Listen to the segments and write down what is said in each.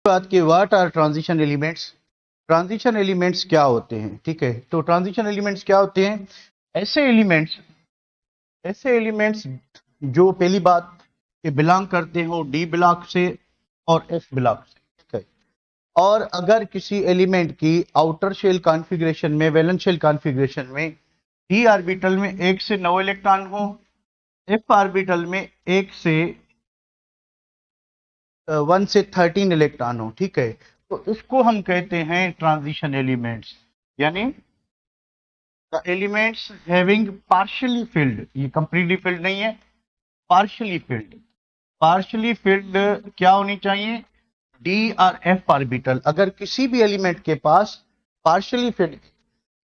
बात की what are transition elements. Transition elements क्या होते हैं? ठीक है, तो ट्रांजिशन एलिमेंट्स क्या होते हैं? ऐसे एलिमेंट्स ऐसे एलिमेंट्स जो पहली बात के बिलोंग करते हो डी ब्लॉक से और एफ ब्लॉक से। ठीक है, और अगर किसी एलिमेंट की आउटर शेल कॉन्फ़िगरेशन में, वैलेंस शेल कॉन्फ़िगरेशन में डी ऑर्बिटल में 1 से 9 इलेक्ट्रॉन हो, एफ ऑर्बिटल में 1 से 1 से 13 इलेक्ट्रॉन हो। ठीक है, तो इसको हम कहते हैं ट्रांजिशन एलिमेंट्स, यानी the elements having partially field. ये कंप्लीटली फिल्ड नहीं है, पार्शियली फिल्ड। पार्शियली फिल्ड क्या होनी चाहिए? डी और एफ ऑर्बिटल। अगर किसी भी एलिमेंट के पास पार्शियली फिल्ड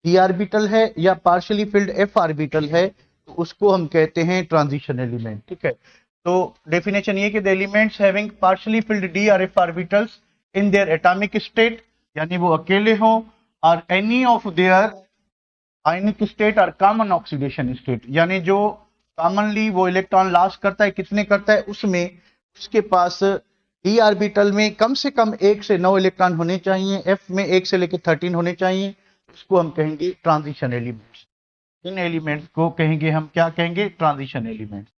डी ऑर्बिटल है या पार्शियली फिल्ड एफ ऑर्बिटल है, तो उसको हम कहते हैं ट्रांजिशन एलिमेंट। ठीक है, तो डेफिनेशन ये कि the elements having partially filled d और f orbitals in their atomic state, यानी वो अकेले हो, और any of their ionic state और कॉमन ऑक्सीडेशन स्टेट, यानी जो कॉमनली वो इलेक्ट्रॉन लॉस करता है, कितने करता है, उसमें उसके पास डी ऑर्बिटल में कम से कम 1 से 9 इलेक्ट्रॉन होने चाहिए, एफ में 1 से लेकर 13 होने चाहिए। उसको हम कहेंगे ट्रांजिशन एलिमेंट्स। इन एलिमेंट्स को कहेंगे हम, क्या कहेंगे? Transition elements.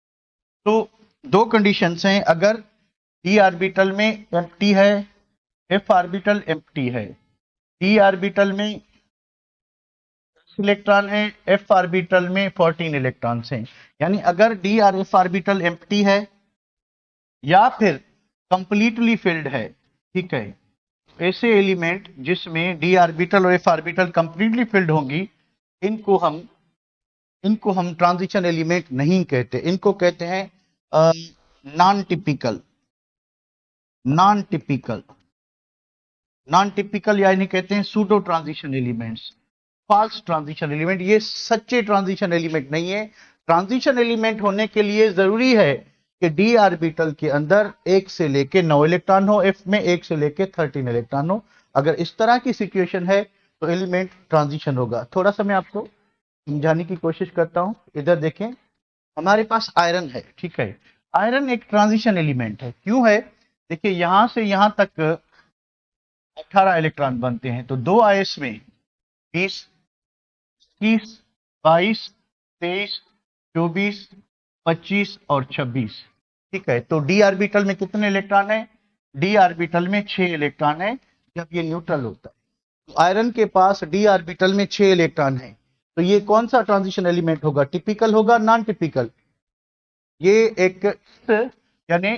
तो दो कंडीशंस हैं, अगर डी ऑर्बिटल में एम्प्टी है, एफ ऑर्बिटल एम्प्टी है। डी ऑर्बिटल में इलेक्ट्रॉन है, एफ ऑर्बिटल में 14 इलेक्ट्रॉन हैं, यानी अगर डी और एफ ऑर्बिटल एम्प्टी है या फिर कंप्लीटली फिल्ड है, ठीक है, ऐसे एलिमेंट जिसमें डी ऑर्बिटल और एफ ऑर्बिटल कंप्लीटली फिल्ड होंगी, इनको हम इनको हम ट्रांजिशन एलिमेंट नहीं कहते, इनको कहते हैं non typical. Non typical non typical यानी कहते हैं pseudo transition elements, false transition element. ये सच्चे ट्रांजिशन एलिमेंट नहीं है। ट्रांजिशन एलिमेंट होने के लिए जरूरी है कि डी ऑर्बिटल के अंदर 1 से लेके 9 इलेक्ट्रॉन हो, एफ में 1 से लेके 13 इलेक्ट्रॉन हो। अगर इस तरह की सिचुएशन है तो एलिमेंट ट्रांजिशन होगा। थोड़ा सा मैं आपको समझाने की कोशिश करता हूं। इधर देखें, हमारे पास आयरन है, ठीक है। आयरन एक ट्रांजिशन एलिमेंट है। क्यों है? देखिए, यहां से यहां तक 18 इलेक्ट्रॉन बनते हैं, तो दो आयस में 20, 21, 22, 23, 24, 25 और 26। ठीक है, तो डी ऑर्बिटल में कितने इलेक्ट्रॉन है? डी ऑर्बिटल में 6 इलेक्ट्रॉन है जब ये न्यूट्रल होता है। तो आयरन के पास डी ऑर्बिटल में 6 इलेक्ट्रॉन है, तो ये कौन सा ट्रांजिशन एलिमेंट होगा? टिपिकल होगा, नॉन टिपिकल? ये एक, यानी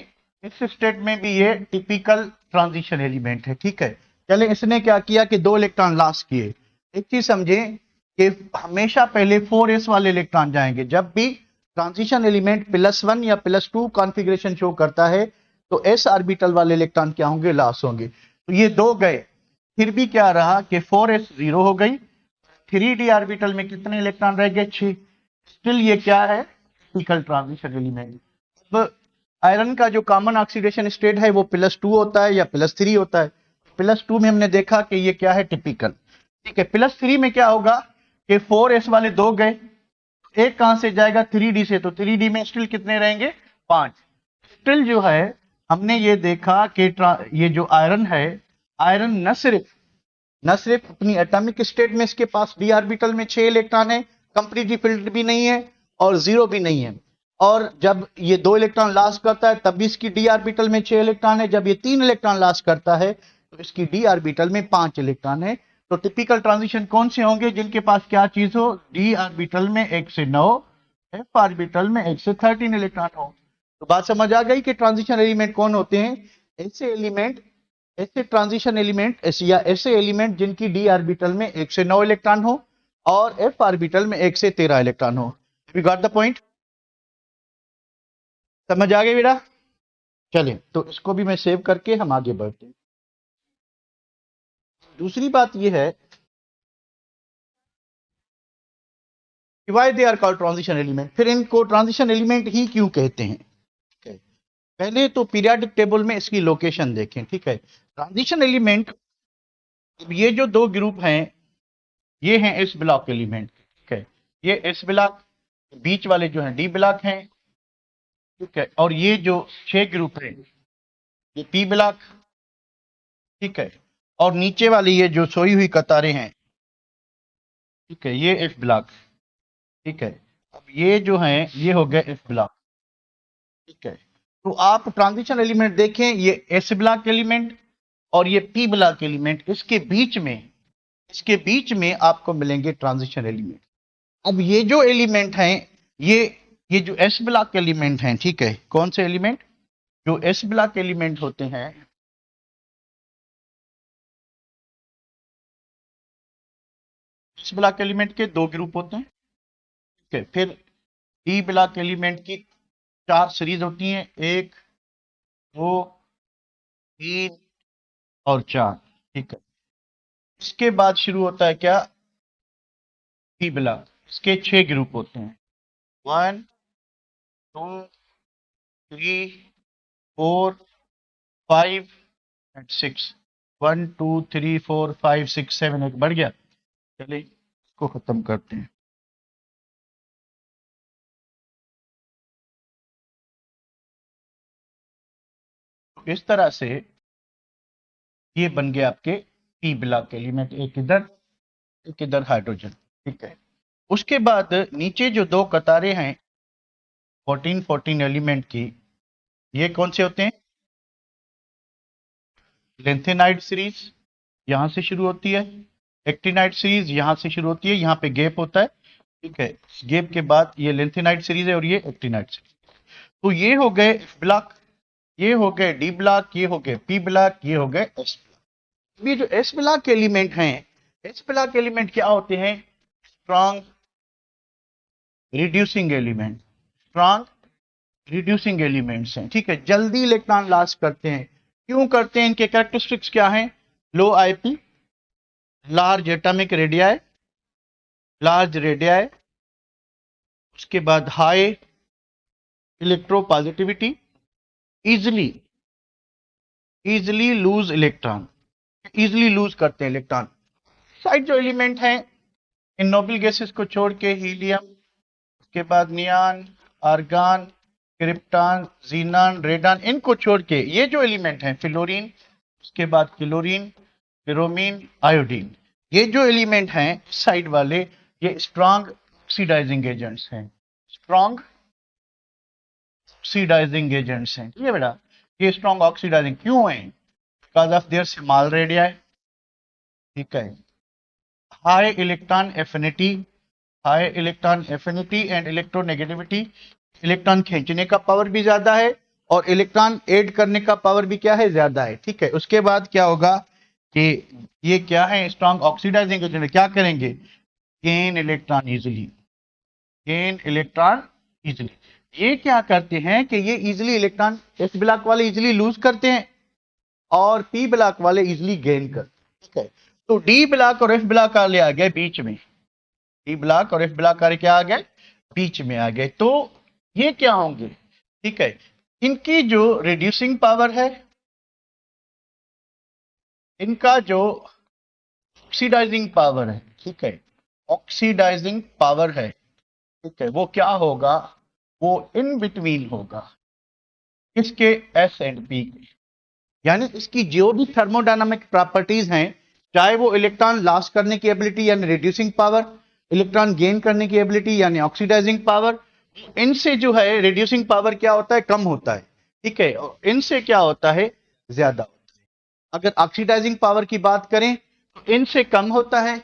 इस स्टेट में भी ये टिपिकल ट्रांजिशन एलिमेंट है। ठीक है, चले, इसने क्या किया कि 2 इलेक्ट्रॉन लॉस किए। एक चीज समझें कि हमेशा पहले 4s वाले इलेक्ट्रॉन जाएंगे। जब भी ट्रांजिशन एलिमेंट +1 या +2 कॉन्फ़िगरेशन शो करता है, तो s ऑर्बिटल वाले इलेक्ट्रॉन क्या होंगे? लॉस होंगे। तो ये 2 गए, फिर भी क्या रहा कि 4s 0 हो गई। 3d ऑर्बिटल में कितने इलेक्ट्रॉन रह गए? 6। स्टिल ये क्या है? Typical transition element. अब आयरन का जो कॉमन ऑक्सीडेशन स्टेट है वो +2 होता है या +3 होता है। +2 में हमने देखा कि ये क्या है? टिपिकल। ठीक है, +3 में क्या होगा कि 4s वाले 2 गए, एक कहां से जाएगा? 3d से, तो 3d में स्टिल कितने रहेंगे? 5। स्टिल जो है, हमने ये देखा कि ये जो आयरन है, आयरन न सिर्फ अपनी एटॉमिक स्टेट में इसके पास डी ऑर्बिटल में 6 इलेक्ट्रॉन है, कंप्लीटली फिल्ड भी नहीं है और 0 भी नहीं है, और जब ये 2 इलेक्ट्रॉन लॉस करता है तब भी इसकी डी ऑर्बिटल में 6 इलेक्ट्रॉन है, जब ये 3 इलेक्ट्रॉन लॉस करता है तो इसकी डी ऑर्बिटल में 5 इलेक्ट्रॉन है। तो टिपिकल ट्रांजिशन कौन से होंगे? जिनके पास क्या चीज हो? डी ऑर्बिटल में 1 से 9, एफ ऑर्बिटल में 1 से 13 इलेक्ट्रॉन हो। तो बात समझ आ गई कि ट्रांजिशन एलिमेंट कौन होते हैं? ऐसे एलिमेंट, ऐसे ट्रांजिशन एलिमेंट, ऐसे एलिमेंट जिनकी डी ऑर्बिटल में 1 से 9 इलेक्ट्रॉन हो और एफ ऑर्बिटल में 1 से 13 इलेक्ट्रॉन हो। We got the point? समझ आ गई बेटा? चलिए, तो इसको भी मैं सेव करके हम आगे बढ़ते हैं। दूसरी बात यह है कि why they are called transition element. फिर इनको ट्रांजिशन एलिमेंट ही क्यों कहते हैं? ठीक है, पहले तो पीरियोडिक टेबल में इसकी लोकेशन देखें। ठीक है, ट्रांजिशन एलिमेंट, ये जो 2 ग्रुप हैं, ये हैं एस ब्लॉक एलिमेंट। ठीक है, ये एस ब्लॉक, बीच वाले जो हैं डी ब्लॉक हैं। ठीक है, और ये जो 6 ग्रुप है, ये पी ब्लॉक, ठीक है, और नीचे वाली ये जो सोई हुई कतारें हैं, ठीक है, ये एफ ब्लॉक, ठीक है। अब ये जो है ये हो गया एफ ब्लॉक, ठीक है। तो आप ट्रांजिशन एलिमेंट देखें, ये एस ब्लॉक एलिमेंट और ये पी ब्लॉक एलिमेंट, इसके बीच में आपको मिलेंगे ट्रांजिशन एलिमेंट। अब ये जो एलिमेंट हैं, ये जो एस ब्लॉक एलिमेंट हैं, ठीक है, कौन से एलिमेंट, जो एस ब्लॉक एलिमेंट होते हैं, एस ब्लॉक एलिमेंट के दो ग्रुप होते हैं, ठीक है। फिर डी ब्लॉक एलिमेंट की 4 सीरीज होती हैं, 1 2 3 और 4, ठीक है। इसके बाद शुरू होता है क्या, पी ब्लॉक, इसके 6 ग्रुप होते हैं, 1 2 3 4 5 एंड 6, 1 2 3 4 5 6 7 एक बढ़ गया। चलिए इसको खत्म करते हैं। तो इस तरह से ये बन गए आपके पी ब्लॉक एलिमेंट, एक इधर हाइड्रोजन, ठीक है। उसके बाद नीचे जो दो कतारें हैं 14 14 एलिमेंट की, ये कौन से होते हैं, लेंथेनाइड सीरीज यहां से शुरू होती है, एक्टिनाइड सीरीज यहां से शुरू होती है, यहां पे गैप होता है, ठीक है। गैप के बाद ये लेंथेनाइड सीरीज है और ये एक्टिनाइड सीरीज। तो ये हो गए एफ ब्लॉक, ये हो गए डी ब्लॉक, ये हो गए पी ब्लॉक, ये हो गए एस ब्लॉक। ये जो एस ब्लॉक एलिमेंट हैं, एस ब्लॉक एलिमेंट क्या होते हैं, strong reducing element, strong reducing elements हैं, ठीक है। जल्दी इलेक्ट्रॉन लॉस करते हैं, क्यों करते हैं, इनके कैरेक्टरिस्टिक्स क्या हैं, low IP, large atomic radii, large radii, उसके बाद high electropositivity, easily lose electron, easily lose करते हैं इलेक्ट्रॉन। साइड जो एलिमेंट हैं इन नोबल गैसेस को छोड़ के, हीलियम, उसके बाद neon, argon, krypton, xenon, radon, इनको छोड़ के ये जो एलिमेंट हैं, फ्लोरीन, उसके बाद क्लोरीन, ब्रोमीन, आयोडीन, ये जो एलिमेंट हैं साइड वाले, ये स्ट्रॉन्ग ऑक्सीडाइजिंग एजेंट्स हैं, स्ट्रॉन्ग ऑक्सीडाइजिंग एजेंट्स हैं, ठीक है बेटा। ये स्ट्रॉन्ग ऑक्सीडाइजिंग क्यों हैं, because of their small radii, ठीक है। High electron affinity, high electron affinity and electronegativity, electron खींचने का पावर भी ज्यादा है और इलेक्ट्रॉन ऐड करने का पावर भी क्या है, ज्यादा है, ठीक है। उसके बाद क्या होगा कि ये क्या है, स्ट्रॉन्ग ऑक्सीडाइजिंग एजेंट, क्या करेंगे, gain electron easily, gain electron easily. ये क्या करते हैं कि ये इजिली इलेक्ट्रॉन, एस ब्लॉक वाले इजिली लूज करते हैं और पी ब्लॉक वाले इजिली गेन करते हैं, ठीक है। तो डी ब्लॉक और एफ ब्लॉक वाले आ गए बीच में, डी ब्लॉक और एफ ब्लॉक वाले क्या आ गए, बीच में आ गए। तो ये क्या होंगे, ठीक है, इनकी जो रिड्यूसिंग पावर है, इनका जो ऑक्सीडाइजिंग पावर है, ठीक है, ऑक्सीडाइजिंग पावर है, ठीक है, वो क्या होगा, वो इन बिटवीन होगा किसके, एस एंड पी के। यानी इसकी जो भी थर्मोडायनामिक प्रॉपर्टीज हैं, चाहे वो इलेक्ट्रॉन लॉस करने की एबिलिटी यानी रिड्यूसिंग पावर, इलेक्ट्रॉन गेन करने की एबिलिटी यानी ऑक्सीडाइजिंग पावर, इनसे जो है रिड्यूसिंग पावर क्या होता है, कम होता है, ठीक है, और इनसे क्या होता है, ज्यादा होता है। अगर ऑक्सीडाइजिंग पावर की बात करें तो इनसे कम होता है,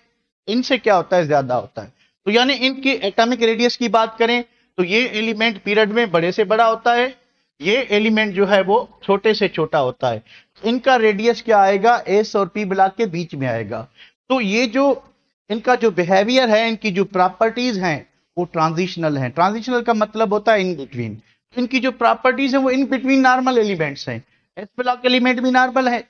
इनसे क्या होता है, ज्यादा होता है। तो यानी इनकी एटॉमिक रेडियस की बात करें तो ये एलिमेंट पीरियड में बड़े से बड़ा होता है, ये एलिमेंट जो है वो छोटे से छोटा होता है। इनका रेडियस क्या आएगा, एस और पी ब्लॉक के बीच में आएगा। तो ये जो इनका जो बिहेवियर है, इनकी जो प्रॉपर्टीज हैं वो ट्रांजिशनल हैं। ट्रांजिशनल का मतलब होता है इन बिटवीन। इनकी जो प्रॉपर्टीज है वो इन बिटवीन नॉर्मल एलिमेंट्स हैं। एस ब्लॉक एलिमेंट भी नॉर्मल है,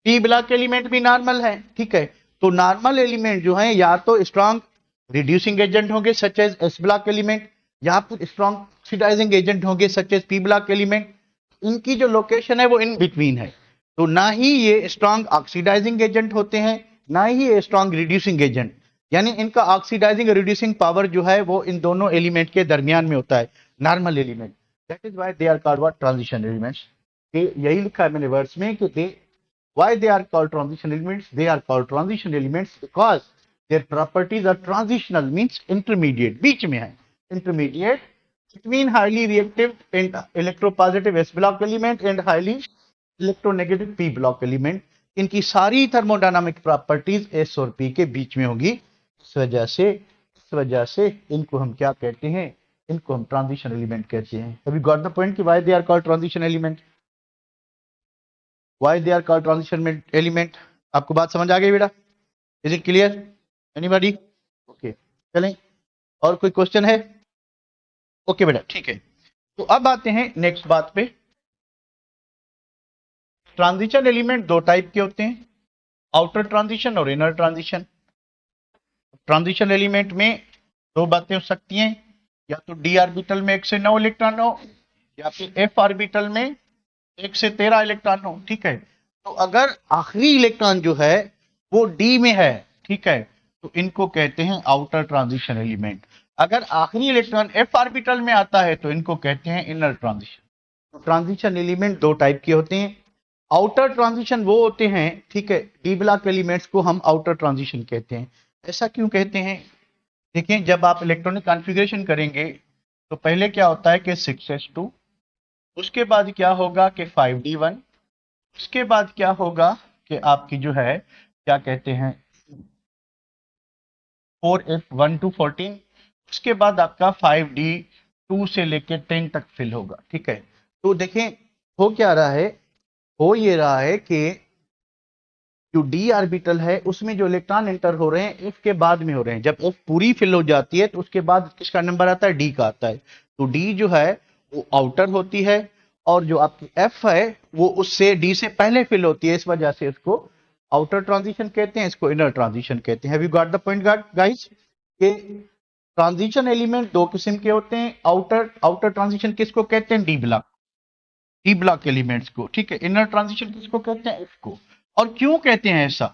पी ब्लॉक एलिमेंट भी नॉर्मल है, ठीक है। तो नॉर्मल एलिमेंट जो है या तो स्ट्रॉन्ग रिड्यूसिंग एजेंट होंगे such as s block element, या फिर स्ट्रॉन्ग ऑक्सीडाइजिंग एजेंट होंगे such as p block element. इनकी जो लोकेशन है वो इन बिटवीन है। तो ना ही ये स्ट्रॉन्ग ऑक्सीडाइजिंग एजेंट होते हैं, ना ही ये स्ट्रॉन्ग रिड्यूसिंग एजेंट। यानी इनका ऑक्सीडाइजिंग रिड्यूसिंग पावर जो है वो इन दोनों एलिमेंट के दरमियान में होता है, normal element. That is why they are called what, transition elements. यही लिखा है मैंने वर्ड्स में कि दे Why they are called transition elements? They are called transition elements because their properties are transitional, means intermediate, बीच में है, intermediate between highly reactive and electropositive s block element and highly electronegative p block element. इनकी सारी thermodynamic properties s और p के बीच में होगी। इस वजह से इनको हम क्या कहते हैं? इनको हम ट्रांजिशन एलिमेंट कहते हैं। Have you got the point कि why they are called transition element? Why they are called transition element? आपको बात समझ आ गई बेटा? Is it clear? Anybody? Okay. चलें, और कोई क्वेश्चन है? ओके बेटा, ठीक है। तो अब आते हैं नेक्स्ट बात पे। ट्रांजिशन एलिमेंट दो टाइप के होते हैं, आउटर ट्रांजिशन और इनर ट्रांजिशन। ट्रांजिशन एलिमेंट में दो बातें हो सकती हैं, या तो डी ऑर्बिटल में 1 से 9 इलेक्ट्रॉन हो, या फिर एफ ऑर्बिटल में 1 से 13 इलेक्ट्रॉन हो। ठीक है, तो अगर आखिरी इलेक्ट्रॉन जो है वो डी में है, ठीक है, तो इनको कहते हैं आउटर ट्रांजिशन एलिमेंट। अगर आखिरी इलेक्ट्रॉन एफ ऑर्बिटल में आता है तो इनको कहते हैं इनर ट्रांजिशन। तो ट्रांजिशन एलिमेंट दो टाइप के होते हैं। आउटर ट्रांजिशन वो होते हैं, ठीक है, डी ब्लॉक एलिमेंट्स को हम आउटर ट्रांजिशन कहते हैं। ऐसा क्यों कहते हैं? देखिए, जब आप इलेक्ट्रॉनिक कॉन्फ़िगरेशन करेंगे तो पहले क्या होता है कि 6s2, उसके बाद क्या होगा कि 5d1, उसके बाद क्या होगा कि आपकी जो है क्या कहते हैं 4f1 to 14, उसके बाद आपका 5d2 से लेके 10 तक फिल होगा। ठीक है, तो देखें हो क्या रहा है, हो ये रहा है कि जो डी ऑर्बिटल है उसमें जो इलेक्ट्रॉन एंटर हो रहे हैं एफ के बाद में हो रहे हैं। जब एफ पूरी फिल हो जाती है तो उसके बाद किसका नंबर आता है? डी का आता है। तो डी जो है वो आउटर होती है, और जो आपकी एफ है वो उससे डी से पहले फिल होती है। इस वजह से इसको आउटर ट्रांजिशन कहते हैं, इसको इनर ट्रांजिशन कहते हैं। Have you got the point guys? कि ट्रांजिशन एलिमेंट दो किस्म के होते हैं। आउटर ट्रांजिशन किसको कहते हैं? डी ब्लॉक एलिमेंट्स को। ठीक है, इनर ट्रांजिशन किसको कहते हैं? एफ को। और क्यों कहते हैं ऐसा?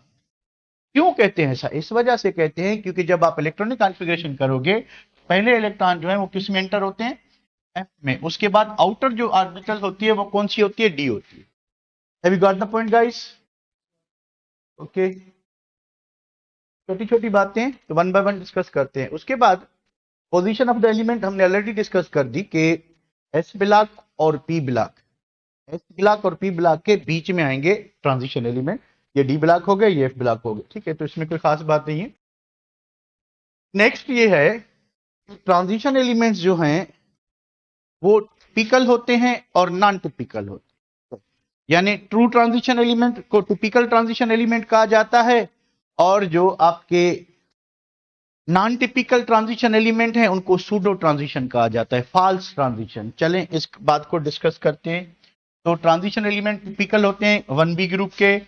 क्यों कहते हैं ऐसा? इस वजह से कहते हैं क्योंकि जब आप इलेक्ट्रॉनिक कॉन्फ़िगरेशन करोगे, पहले इलेक्ट्रॉन जो है वो किस में एंटर होते हैं? एफ में। उसके बाद आउटर जो ऑर्बिटल होती है वो कौन सी होती है? डी होती है। Have you got the point guys? Okay, छोटी छोटी बातें तो वन बाय वन डिस्कस करते हैं। उसके बाद पोजीशन ऑफ द एलिमेंट हमने ऑलरेडी डिस्कस कर दी कि एस ब्लॉक और पी ब्लॉक, एस ब्लॉक और पी ब्लॉक के बीच में आएंगे ट्रांजिशन एलिमेंट। ये डी ब्लॉक हो गए, ये एफ ब्लॉक हो गए। ठीक है, तो इसमें कोई खास बात नहीं है। नेक्स्ट ये है कि ट्रांजिशन एलिमेंट्स जो हैं वो टिपिकल होते हैं और नॉन टिपिकल होते हैं। यानी ट्रू ट्रांजिशन एलिमेंट को टिपिकल ट्रांजिशन एलिमेंट कहा जाता है, और जो आपके नॉन टिपिकल ट्रांजिशन एलिमेंट हैं उनको सूडो ट्रांजिशन कहा जाता है, फॉल्स ट्रांजिशन। चलें इस बात को डिस्कस करते हैं। तो ट्रांजिशन एलिमेंट टिपिकल होते हैं 1b ग्रुप के,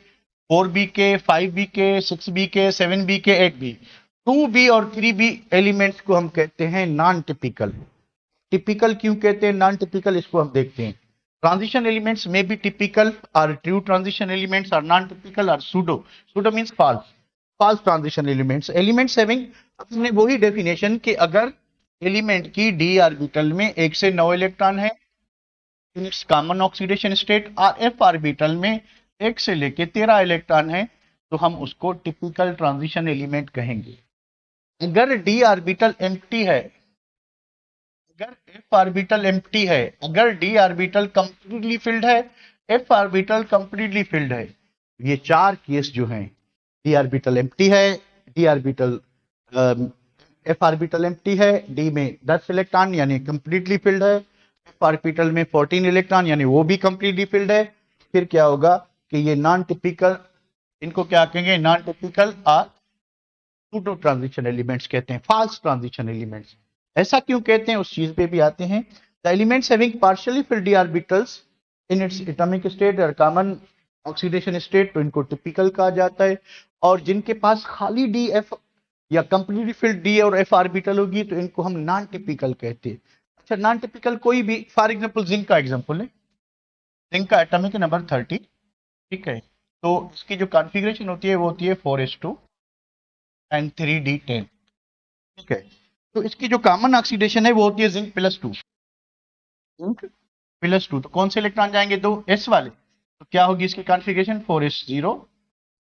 4b के, 5b के, 6b के, 7b के, 8b। 2b और 3b एलिमेंट्स को हम कहते हैं नॉन टिपिकल। टिपिकल क्यों कहते हैं नॉन टिपिकल, इसको हम देखते हैं। ट्रांजिशन एलिमेंट्स में बी टिपिकल और true transition elements are non typical और pseudo means false transition elements having अपने वही डेफिनेशन कि अगर एलिमेंट की डी ऑर्बिटल में 1 से 9 इलेक्ट्रॉन है in its common oxidation state, और एफ ऑर्बिटल में 1 से लेके 13 इलेक्ट्रॉन है, तो हम उसको टिपिकल ट्रांजिशन एलिमेंट कहेंगे। अगर डी ऑर्बिटल एम्प्टी है, अगर एफ ऑर्बिटल एम्प्टी है, अगर डी ऑर्बिटल कंप्लीटली फिल्ड है, एफ ऑर्बिटल कंप्लीटली फिल्ड है, ये चार केस जो हैं, डी ऑर्बिटल एम्प्टी है, D orbital F orbital empty है, डी में 10 इलेक्ट्रॉन यानी कंप्लीटली फिल्ड है, एफ ऑर्बिटल में 14 इलेक्ट्रॉन यानी वो भी कंप्लीटली फिल्ड है, फिर क्या होगा कि ये नॉन टिपिकल, इनको क्या कहेंगे? नॉन टिपिकल और सूडो ट्रांजिशन एलिमेंट्स कहते हैं, फॉल्स ट्रांजिशन एलिमेंट्स। ऐसा क्यों कहते हैं उस चीज पे भी आते हैं। The elements having partially filled D orbitals in its atomic state और कॉमन ऑक्सीडेशन स्टेट, तो इनको टिपिकल कहा जाता है। और जिनके पास खाली डी एफ या कंप्लीटली फिल्ड डी और एफ ऑर्बिटल होगी तो इनको हम नॉन टिपिकल कहते हैं। अच्छा, नॉन टिपिकल कोई भी, फॉर एग्जांपल जिंक का एग्जांपल है, जिंक का एटॉमिक नंबर 30, ठीक है, तो इसकी जो कॉन्फ़िगरेशन होती है वो होती है 4s2 एंड 3d10। ठीक है, तो इसकी जो कॉमन ऑक्सीडेशन है वो होती है जिंक +2, जिंक +2। तो कौन से इलेक्ट्रॉन जाएंगे? दो एस वाले, तो क्या होगी इसकी कॉन्फ़िगरेशन 4s0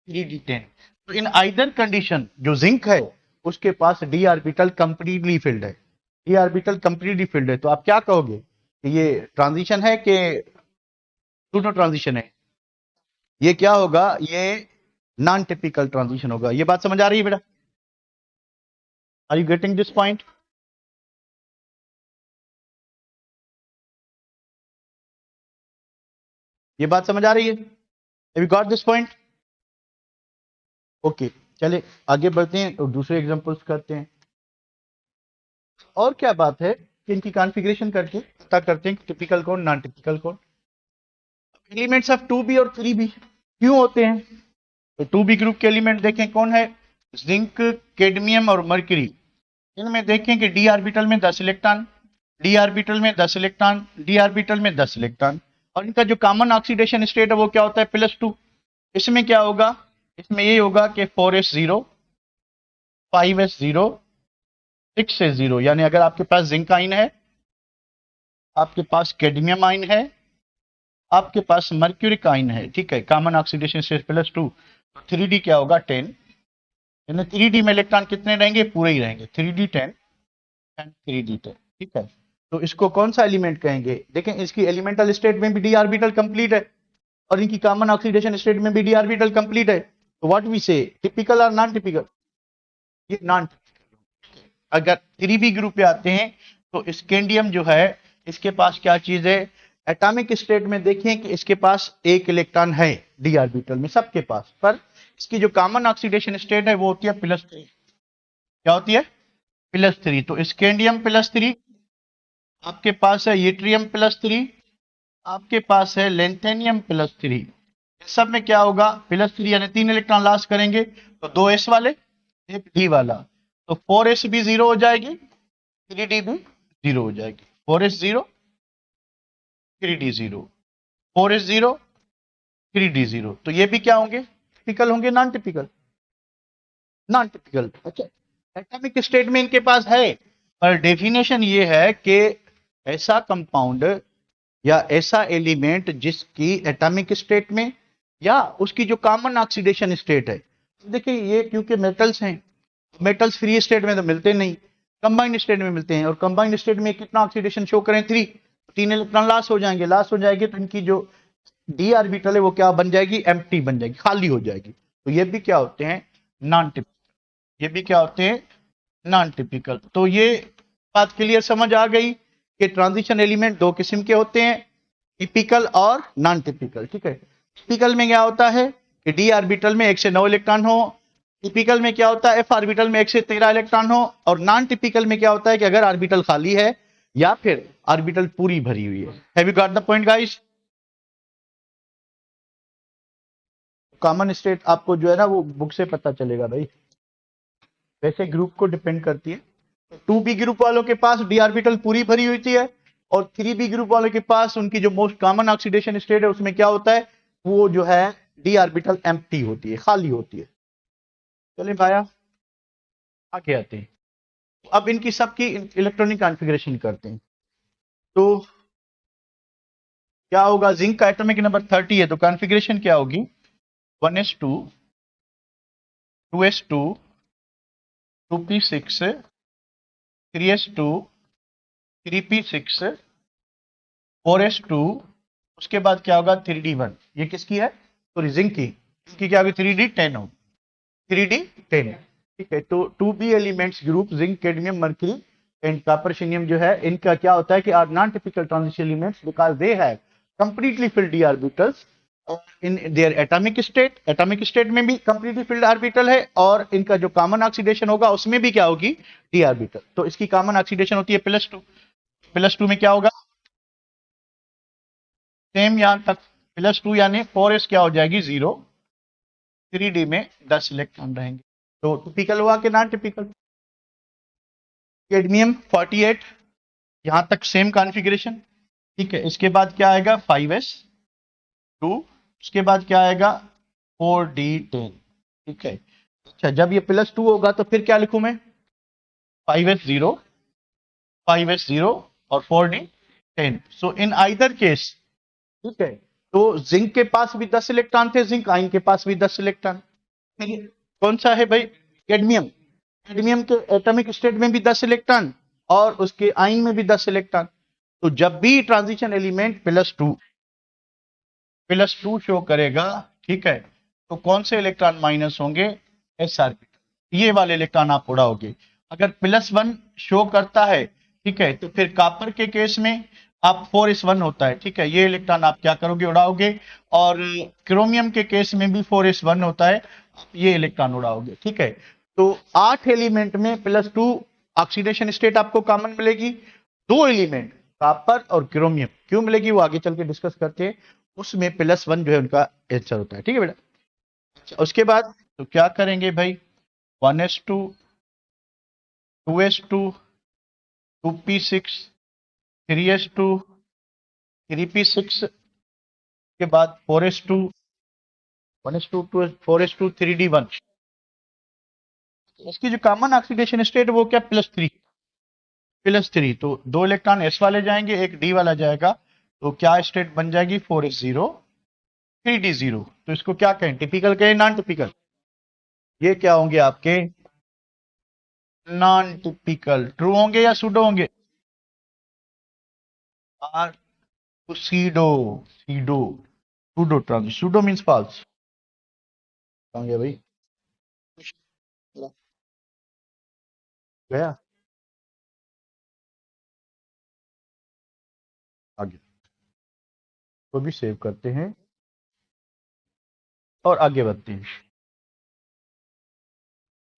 3d10। तो इन आइदर कंडीशन जो जिंक है उसके पास डी ऑर्बिटल कंप्लीटली फिल्ड है, डी ऑर्बिटल कंप्लीटली फिल्ड है। तो आप क्या कहोगे कि ये ट्रांजिशन है कि सूडो ट्रांजिशन है? ये क्या होगा, ये नॉन टिपिकल ट्रांजिशन होगा। ये बात समझ आ रही है बेटा? Are you getting this point? ये बात समझ आ रही है? Have you got this point? Okay, चलिए आगे बढ़ते हैं और दूसरे एग्जांपल्स करते हैं। और क्या बात है कि इनकी कॉन्फ़िगरेशन करके पता करते हैं कि टिपिकल कौन नॉन टिपिकल कौन। एलिमेंट्स ऑफ 2b और 3b क्यों होते हैं? तो 2b ग्रुप के एलिमेंट देखें कौन है, जिंक, कैडमियम और मर्क्यूरी। इनमें देखें कि डी ऑर्बिटल में 10 इलेक्ट्रॉन, डी ऑर्बिटल में 10 इलेक्ट्रॉन, डी ऑर्बिटल में 10 इलेक्ट्रॉन, और इनका जो कॉमन ऑक्सीडेशन स्टेट है वो क्या होता है, +2। इसमें क्या होगा, इसमें ये होगा कि 4s0 5s0 6s0, यानी अगर आपके पास जिंक आइन है, आपके पास कैडमियम आइन है, आपके पास मर्क्यूरिक आइन है, ठीक है, कॉमन ऑक्सीडेशन स्टेट +2, 3d क्या होगा 10, यानी 3d में इलेक्ट्रॉन कितने रहेंगे, पूरे ही रहेंगे, 3d 10 एंड 3d 10, ठीक है। तो इसको कौन सा एलिमेंट कहेंगे? देखें इसकी एलिमेंटल स्टेट में भी डी ऑर्बिटल कंप्लीट है और इनकी कॉमन ऑक्सीडेशन स्टेट में भी डी ऑर्बिटल कंप्लीट है। तो व्हाट वी से, टिपिकल और नॉन टिपिकल? ये नॉन। अगर 3b ग्रुप पे आते हैं तो स्कैंडियम जो है इसके पास क्या चीज है, एटॉमिक स्टेट में देखें कि इसके पास एक इलेक्ट्रॉन है डी ऑर्बिटल में सबके पास, पर इसकी जो कॉमन ऑक्सीडेशन स्टेट है वो होती है +3। क्या होती है, +3। तो स्कैंडियम +3, आपके पास है यूट्रियम +3, आपके पास है लेंथेनियम +3। सब में क्या होगा, +3 यानी 3 इलेक्ट्रॉन लॉस करेंगे, तो 2s वाले एक d वाला, तो 4s भी 0 हो जाएगी, 3d भी 0 हो जाएगी, 4s 0 3d 0, 4s 0 3d 0। तो ये भी क्या होंगे, टिपिकल होंगे नॉन टिपिकल? Non typical. अच्छा, एटॉमिक स्टेट में इनके पास है, पर डेफिनेशन ये है कि ऐसा कंपाउंड या ऐसा एलिमेंट जिसकी एटॉमिक स्टेट में या उसकी जो कॉमन ऑक्सीडेशन स्टेट है, देखिए ये क्योंकि मेटल्स हैं, मेटल्स फ्री स्टेट में तो मिलते नहीं, कंबाइंड स्टेट में मिलते हैं, और कंबाइंड स्टेट में कितना ऑक्सीडेशन शो करें, 3, 3 इलेक्ट्रॉन लॉस हो जाएंगे, लॉस हो जाएंगे तो इनकी जो डी ऑर्बिटल है वो क्या बन जाएगी, एम्प्टी बन जाएगी, खाली हो जाएगी। तो ये भी क्या होते हैं, नॉन टिपिकल। ये भी क्या होते हैं, नॉन टिपिकल। तो ये बात क्लियर समझ आ गई कि ट्रांजिशन एलिमेंट दो किस्म के होते हैं, टिपिकल और नॉन टिपिकल, ठीक है। टिपिकल में क्या होता है कि डी ऑर्बिटल में 1 से 9 इलेक्ट्रॉन हो, टिपिकल में क्या होता है एफ ऑर्बिटल में 1 से 13 इलेक्ट्रॉन हो, और नॉन टिपिकल में क्या होता है कि अगर ऑर्बिटल खाली है या फिर ऑर्बिटल पूरी भरी हुई है। Have you got the point guys? Common state आपको जो है ना वो बुक से पता चलेगा भाई, वैसे ग्रुप को डिपेंड करती है। 2b ग्रुप वालों के पास डी ऑर्बिटल पूरी भरी होती है, और 3b ग्रुप वालों के पास उनकी जो मोस्ट कॉमन ऑक्सीडेशन स्टेट है उसमें क्या होता है, वो जो है डी ऑर्बिटल एम्प्टी होती है, खाली होती है। चलिए भाया आगे आते हैं। अब इनकी सबकी इलेक्ट्रॉनिक कॉन्फ़िगरेशन करते हैं। तो क्या होगा, जिंक का एटॉमिक नंबर 30 है, तो कॉन्फ़िगरेशन क्या होगी, 1s2 2s2 2p6 3s2 3p6 4s2, उसके बाद क्या होगा 3d1। ये किसकी है, तो जिंक की, इसकी क्या होगी 3d10 हो, 3d10, ठीक है। तो 2b elements group zinc, cadmium, mercury and copper जो है, इनका क्या होता है कि are non typical transition elements because they have completely filled d orbitals in their atomic state. Atomic state में भी कंप्लीटली फिल्ड ऑर्बिटल है, और इनका जो कॉमन ऑक्सीडेशन होगा उसमें भी क्या होगी, d ऑर्बिटल। तो इसकी कॉमन ऑक्सीडेशन होती है +2, +2 में क्या होगा, सेम यहां तक +2 यानी 4s क्या हो जाएगी 0, 3d में 10 इलेक्ट्रॉन रहेंगे। तो टिपिकल हुआ कि नॉन टिपिकल। कैडमियम 48, यहां तक सेम कॉन्फ़िगरेशन, ठीक है। इसके बाद क्या आएगा 5s2, उसके बाद क्या आएगा 4d10, ठीक है। अच्छा, जब ये +2 होगा तो फिर क्या लिखूं मैं, 5s0 5s0 और 4d10। So in either case, ठीक है, तो जिंक के पास भी 10 इलेक्ट्रॉन थे, जिंक आयन के पास भी 10 इलेक्ट्रॉन। कौन सा है भाई? कैडमियम। कैडमियम के एटॉमिक स्टेट में भी 10 इलेक्ट्रॉन और उसके आयन में भी 10 इलेक्ट्रॉन। तो जब भी ट्रांजिशन एलिमेंट +2 शो करेगा, ठीक है, तो कौन से इलेक्ट्रॉन माइनस होंगे? एस ऑर्बिटल, ये वाले इलेक्ट्रॉन आप उड़ाओगे। अगर +1 शो करता है, ठीक है, तो फिर कॉपर के केस में आप 4s1 होता है, ठीक है, ये इलेक्ट्रॉन आप क्या करोगे? उड़ाओगे। और क्रोमियम के केस में भी 4s1 होता है, ये इलेक्ट्रॉन उड़ाओगे, ठीक है। तो 8 एलिमेंट में +2 ऑक्सीडेशन स्टेट आपको कॉमन मिलेगी। 2 एलिमेंट कॉपर और क्रोमियम क्यों मिलेगी वो आगे चल के डिस्कस करते हैं। उसमें +1 जो है उनका आंसर होता है, ठीक है बेटा। अच्छा, उसके बाद तो क्या करेंगे भाई? 1s2, 2s2, 2p6, 3s2, 3p6 के बाद 4s2, 1s2, 4s2, 3d1। इसकी जो कॉमन ऑक्सीडेशन स्टेट वो क्या? +3। तो 2 इलेक्ट्रॉन s वाले जाएंगे, एक d वाला जाएगा, तो क्या स्टेट बन जाएगी? 4s0, 3d0। तो इसको क्या कहें? टिपिकल कहें, नॉन टिपिकल? ये क्या होंगे आपके? Non typical. ट्रू होंगे या सूडो होंगे? Are pseudo, pseudo, pseudo transition. Pseudo means false. होंगे भाई, गया आगे, तो भी सेव करते हैं और आगे बढ़ते हैं।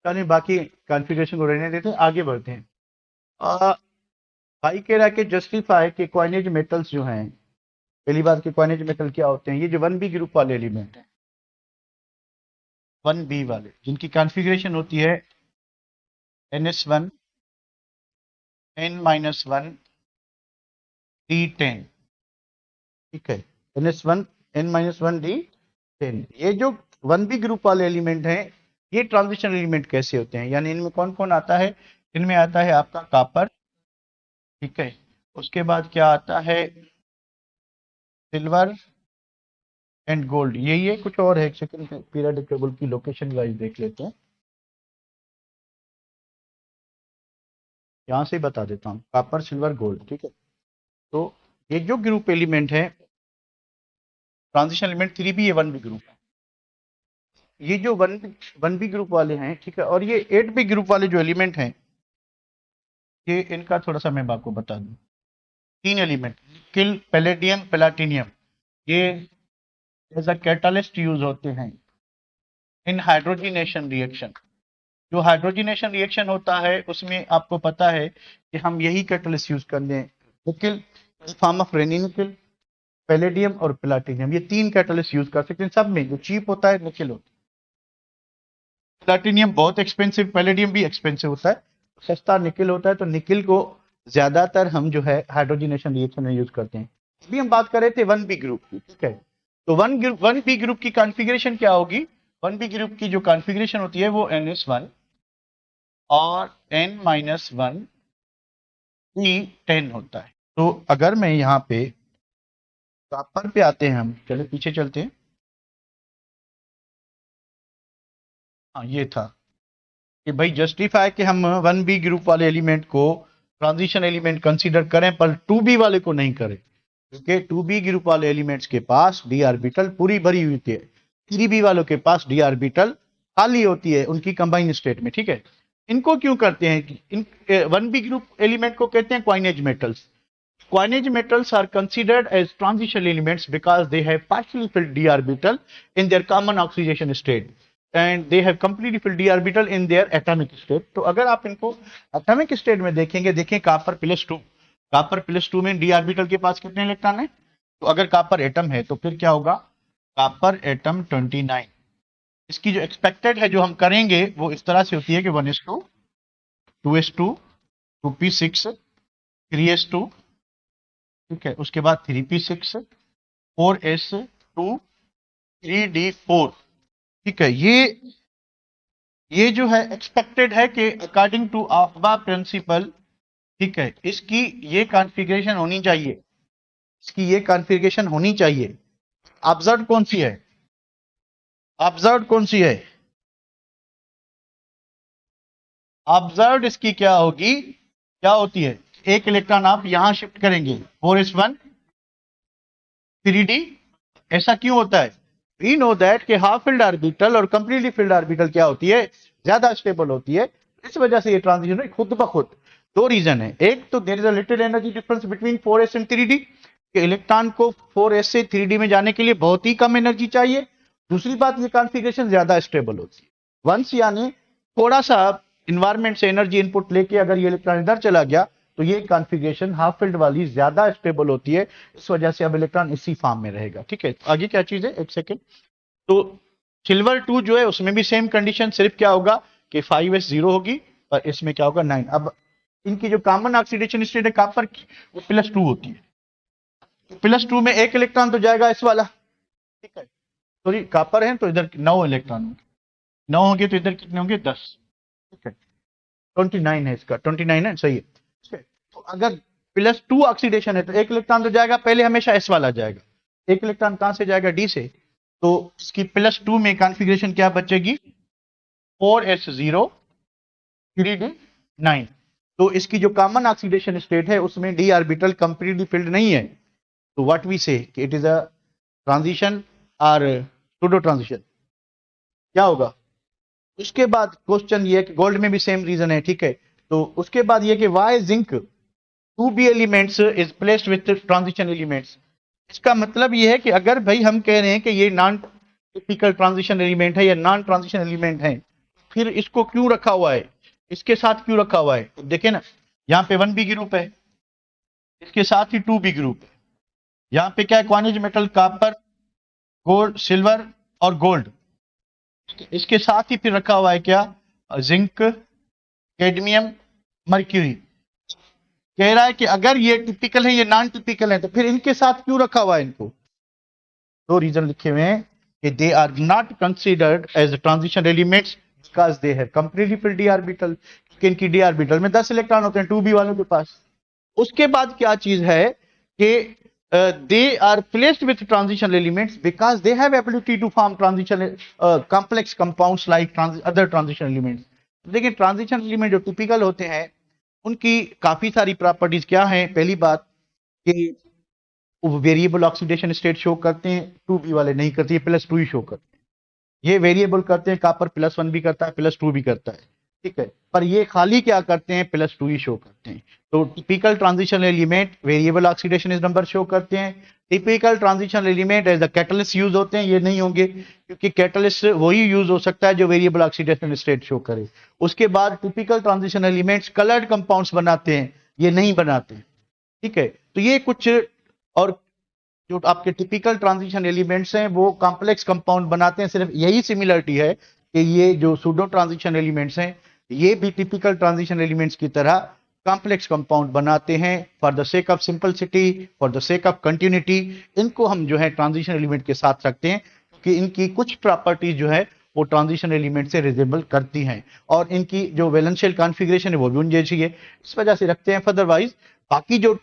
चलिए बाकी कॉन्फ़िगरेशन को रहने देते हैं, आगे बढ़ते हैं। भाई कह रहा है कि जस्टिफाई के कॉइनेज मेटल्स जो हैं, पहली बात कि कॉइनेज मेटल क्या होते हैं? ये जो 1b ग्रुप वाले एलिमेंट हैं, 1b वाले, जिनकी कॉन्फ़िगरेशन होती है ns1, n-1, d10, ठीक है, ns1, n-1, d10। ये जो 1b ग्रुप वाले एलिमेंट हैं, ये ट्रांजिशन एलिमेंट कैसे होते हैं? यानी इनमें कौन कौन आता है? इनमें आता है आपका कॉपर, ठीक है, उसके बाद क्या आता है? Silver and gold. यही है, कुछ और है? एक सेकंड, पीरियोडिक टेबल की लोकेशन वाइज देख लेते हैं, यहां से बता देता हूँ। कॉपर, सिल्वर, गोल्ड, ठीक है। तो ये जो ग्रुप एलिमेंट है, ट्रांजिशन एलिमेंट 3b, ये 1b ग्रुप है। ये जो 1b ग्रुप वाले हैं, ठीक है, और ये 8b ग्रुप वाले जो एलिमेंट हैं, ये इनका थोड़ा सा मैं आपको बता दूं। 3 एलिमेंट, निकिल, पैलेडियम, प्लैटिनियम, ये एज अ कैटलिस्ट यूज होते हैं इन हाइड्रोजिनेशन रिएक्शन। जो हाइड्रोजिनेशन रिएक्शन होता है उसमें आपको पता है कि हम यही कैटलिस्ट यूज करते हैं, nickel form of Raney nickel, palladium और प्लैटिनियम। ये 3 कैटलिस्ट यूज कर सकते हैं। सब में जो चीप होता है निकिल होता है, प्लैटिनियम बहुत एक्सपेंसिव, पैलेडियम भी एक्सपेंसिव होता है, सस्ता निकिल होता है। तो निकिल को ज्यादातर हम जो है हाइड्रोजिनेशन रिएक्शन में यूज करते हैं। अभी हम बात कर रहे थे 1b ग्रुप की, ठीक है। तो 1b ग्रुप की कॉन्फ़िगरेशन क्या होगी? 1b ग्रुप की जो कॉन्फ़िगरेशन होती है वो ns1 और n-1 p10 होता है। तो अगर मैं यहाँ पे कॉपर पे आते हैं, हम चले पीछे चलते हैं। हाँ, ये था कि भाई जस्टिफाई कि हम 1b ग्रुप वाले एलिमेंट को ट्रांजिशन एलिमेंट कंसीडर करें पर 2b वाले को नहीं करें, क्योंकि 2b ग्रुप वाले एलिमेंट्स के पास d ऑर्बिटल पूरी भरी हुई होती है, 3b वालों के पास d ऑर्बिटल खाली होती है उनकी कंबाइन स्टेट में, ठीक है। इनको क्यों करते हैं? इन 1b ग्रुप एलिमेंट को कहते हैं coinage metals. Coinage metals are considered as transition elements because they have partially filled d orbital in their common oxidation state and they have completely filled d orbital in their atomic state. तो अगर आप इनको atomic state में देखेंगे, देखें copper +2, copper +2 में d orbital के पास कितने इलेक्ट्रॉन है? तो अगर कॉपर एटम है तो फिर क्या होगा? Copper atom 29। इसकी जो एक्सपेक्टेड है जो हम करेंगे वो इस तरह से होती है कि 1s2, 2s2, 2p6, 3s2, ठीक है, उसके बाद 3p6, 4s2, 3d4, ठीक है। ये जो है एक्सपेक्टेड है कि अकॉर्डिंग टू आफ्बा प्रिंसिपल, ठीक है, इसकी ये कॉन्फ़िगरेशन होनी चाहिए, इसकी ये कॉन्फ़िगरेशन होनी चाहिए। ऑब्जर्व कौन सी है, ऑब्जर्व कौन सी है, ऑब्जर्व इसकी क्या होगी, क्या होती है, एक इलेक्ट्रॉन आप यहां शिफ्ट करेंगे 4s1 3d। ऐसा क्यों होता है, वी नो दैट कि हाफ फिल्ड ऑर्बिटल और कंप्लीटली फिल्ड ऑर्बिटल क्या होती है, ज्यादा स्टेबल होती है। इस वजह से ये ट्रांजिशन खुद ब खुद, दो रीजन है, एक तो there is a little energy difference between 4s and 3d, कि इलेक्ट्रॉन को 4s से 3d में जाने के लिए बहुत ही कम एनर्जी चाहिए। दूसरी बात, ये कॉन्फ़िगरेशन ज्यादा स्टेबल होती है। वंस यानी थोड़ा सा इन्वायरमेंट से एनर्जी इनपुट लेके अगर ये इलेक्ट्रॉन इधर चला गया तो ये कॉन्फ़िगरेशन हाफ फील्ड वाली ज्यादा स्टेबल होती है, इस वजह से अब इलेक्ट्रॉन इसी फॉर्म में रहेगा। ठीक है, आगे क्या चीज है, एक सेकेंड। तो सिल्वर 2 जो है उसमें भी सेम कंडीशन, सिर्फ क्या होगा कि 5s 0 होगी और इसमें क्या होगा 9। अब इनकी जो कॉमन ऑक्सीडेशन स्टेट है कॉपर की, वो +2 होती है। +2 में एक इलेक्ट्रॉन तो जाएगा इस वाला, ठीक है, सॉरी कॉपर है तो इधर 9 इलेक्ट्रॉन होंगे, 9 होंगे तो इधर कितने होंगे 10, ठीक है, 29 है इसका, 29 है, सही है, ठीक है। तो अगर +2 ऑक्सीडेशन है तो एक इलेक्ट्रॉन तो जाएगा पहले, हमेशा इस वाला जाएगा, एक इलेक्ट्रॉन कहां से जाएगा, डी से, तो इसकी +2 में कॉन्फ़िगरेशन क्या बचेगी, 4s0 3d 9। तो इसकी जो कॉमन ऑक्सीडेशन स्टेट है उसमें डी ऑर्बिटल कंप्लीटली फिल्ड नहीं है, तो व्हाट वी से इट इज अ ट्रांजिशन और सूडो ट्रांजिशन। क्या होगा उसके बाद, क्वेश्चन ये है कि गोल्ड में भी सेम रीजन है, ठीक है, तो उसके बाद ये कि why zinc 2b elements is placed with transition elements. इसका मतलब ये है कि अगर भाई हम कह रहे हैं कि ये नॉन टिपिकल ट्रांजिशन एलिमेंट है या नॉन ट्रांजिशन एलिमेंट है, फिर इसको क्यों रखा हुआ है, इसके साथ क्यों रखा हुआ है, तो देखे ना, यहाँ पे 1b ग्रुप है, इसके साथ ही 2b ग्रुप है, यहाँ पे क्या है, क्वानिज मेटल कॉपर गोल्ड सिल्वर और गोल्ड, इसके साथ ही फिर रखा हुआ है क्या, जिंक कैडमियम मर्क्यूरी। कह रहा है कि अगर ये टिपिकल है ये नॉन टिपिकल है तो फिर इनके साथ क्यों रखा हुआ है इनको, दो रीजन लिखे हुए हैं कि they are not considered as transition elements because they have completely filled d orbital, कि इनकी डी ऑर्बिटल में 10 इलेक्ट्रॉन होते हैं 2b वालों के पास। उसके बाद क्या चीज है कि they are placed with transition elements because they have ability to form transition complex compounds like other transition elements. देखिए ट्रांजिशन एलिमेंट जो टिपिकल होते हैं उनकी काफी सारी प्रॉपर्टीज क्या हैं, पहली बात कि वो वेरिएबल ऑक्सीडेशन स्टेट शो करते हैं, 2b वाले नहीं करते, ये +2 ही शो करते हैं। ये वेरिएबल करते हैं, कॉपर +1 भी करता है +2 भी करता है, ठीक है, पर ये खाली क्या करते हैं, +2 ही शो करते हैं। तो typical transition element variable oxidation number show करते हैं, typical transition element as the catalyst use होते हैं, ये नहीं होंगे क्योंकि कैटलिस्ट वही यूज हो सकता है जो वेरिएबल ऑक्सीडेशन स्टेट शो करे। उसके बाद typical transition elements coloured compounds बनाते हैं, ये नहीं बनाते, ठीक है। तो ये कुछ, और जो आपके टिपिकल ट्रांजिशन एलिमेंट्स हैं वो कॉम्प्लेक्स कंपाउंड बनाते हैं, सिर्फ यही सिमिलरिटी है कि ये जो सूडो ट्रांजिशन एलिमेंट्स हैं ये भी टिपिकल ट्रांजिशन एलिमेंट्स की तरह कॉम्प्लेक्स कंपाउंड बनाते हैं for the sake of simplicity, for the sake of continuity. इनको हम जो है ट्रांजिशन एलिमेंट के साथ रखते हैं कि इनकी कुछ प्रॉपर्टीज जो है वो ट्रांजिशन एलिमेंट से रिजेबल करती हैं और इनकी जो वैलेंशियल कॉन्फ़िगरेशन है वो भी उन जैसी है, इस वजह से रखते हैं। अदरवाइज बाकी जो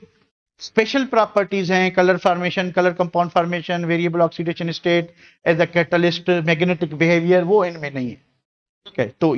स्पेशल प्रॉपर्टीज हैं, colour formation, colour compound formation, variable oxidation state as a catalyst, magnetic behaviour, वो इनमें नहीं है, ठीक है। तो